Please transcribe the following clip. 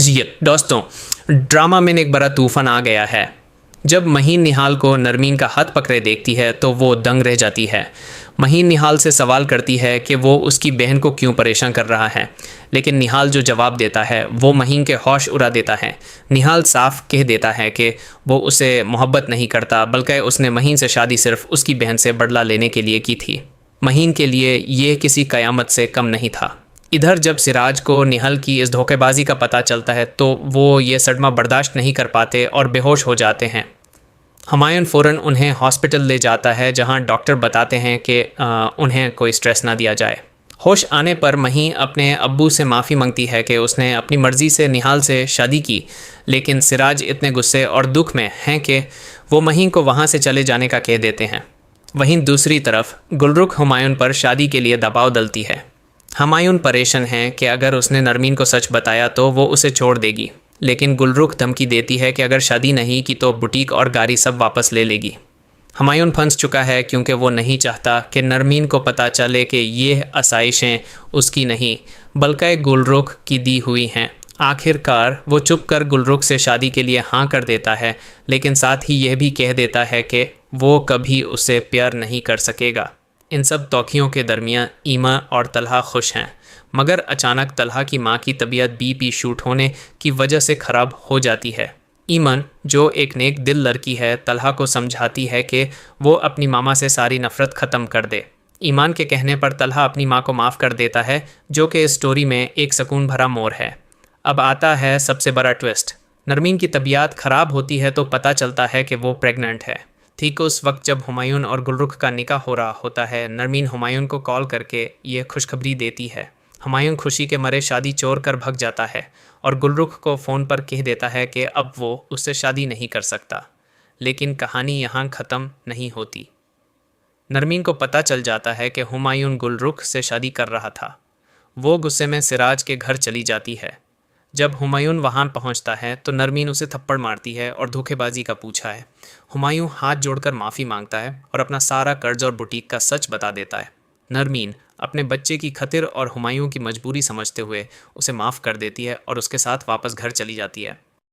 जी दोस्तों, ड्रामा में एक बड़ा तूफान आ गया है। जब महीन निहाल को नरमीन का हाथ पकड़े देखती है तो वो दंग रह जाती है। महीन निहाल से सवाल करती है कि वो उसकी बहन को क्यों परेशान कर रहा है, लेकिन निहाल जो जवाब देता है वो महीन के होश उड़ा देता है। निहाल साफ कह देता है कि वो उसे मोहब्बत नहीं करता, बल्कि उसने महीन से शादी सिर्फ उसकी बहन से बदला लेने के लिए की थी। महीन के लिए ये किसी कयामत से कम नहीं था। इधर जब सिराज को निहल की इस धोखेबाजी का पता चलता है तो वो ये सदमा बर्दाश्त नहीं कर पाते और बेहोश हो जाते हैं। हुमायूं फ़ौरन उन्हें हॉस्पिटल ले जाता है, जहां डॉक्टर बताते हैं कि उन्हें कोई स्ट्रेस ना दिया जाए। होश आने पर मही अपने अब्बू से माफ़ी मांगती है कि उसने अपनी मर्ज़ी से निहाल से शादी की, लेकिन सिराज इतने गुस्से और दुख में हैं कि वो मही को वहाँ से चले जाने का कह देते हैं। वहीं दूसरी तरफ गुलरुख हुमायूं पर शादी के लिए दबाव डालती है। हुमायूं परेशान है कि अगर उसने नरमीन को सच बताया तो वो उसे छोड़ देगी, लेकिन गुलरुख धमकी देती है कि अगर शादी नहीं की तो बुटीक और गाड़ी सब वापस ले लेगी। हुमायूं फंस चुका है क्योंकि वो नहीं चाहता कि नरमीन को पता चले कि ये आसाइशें उसकी नहीं बल्कि गुलरुख की दी हुई हैं। आखिरकार वो चुप कर गुलरुख से शादी के लिए हाँ कर देता है, लेकिन साथ ही यह भी कह देता है कि वो कभी उसे प्यार नहीं कर सकेगा। इन सब तौखियों के दरमियान ईमा और तलहा खुश हैं, मगर अचानक तलहा की माँ की तबीयत बीपी शूट होने की वजह से ख़राब हो जाती है। ईमन, जो एक नेक दिल लड़की है, तलहा को समझाती है कि वो अपनी मामा से सारी नफ़रत ख़त्म कर दे। ईमान के कहने पर तलहा अपनी माँ को माफ़ कर देता है, जो कि इस स्टोरी में एक सुकून भरा मोड़ है। अब आता है सबसे बड़ा ट्विस्ट। नरमीन की तबीयत ख़राब होती है तो पता चलता है कि वो प्रेग्नेंट है। ठीक उस वक्त जब हुमायूं और गुलरुख का निकाह हो रहा होता है, नरमीन हुमायूं को कॉल करके ये खुशखबरी देती है। हुमायूं खुशी के मारे शादी छोड़ कर भग जाता है और गुलरुख को फ़ोन पर कह देता है कि अब वो उससे शादी नहीं कर सकता। लेकिन कहानी यहाँ ख़त्म नहीं होती। नरमीन को पता चल जाता है कि हुमायूं गुलरुख से शादी कर रहा था। वो गुस्से में सिराज के घर चली जाती है। जब हुमायूं वहाँ पहुँचता है तो नरमीन उसे थप्पड़ मारती है और धोखेबाजी का पूछा है। हुमायूं हाथ जोड़कर माफ़ी मांगता है और अपना सारा कर्ज और बुटीक का सच बता देता है। नरमीन अपने बच्चे की खतिर और हुमायूं की मजबूरी समझते हुए उसे माफ़ कर देती है और उसके साथ वापस घर चली जाती है।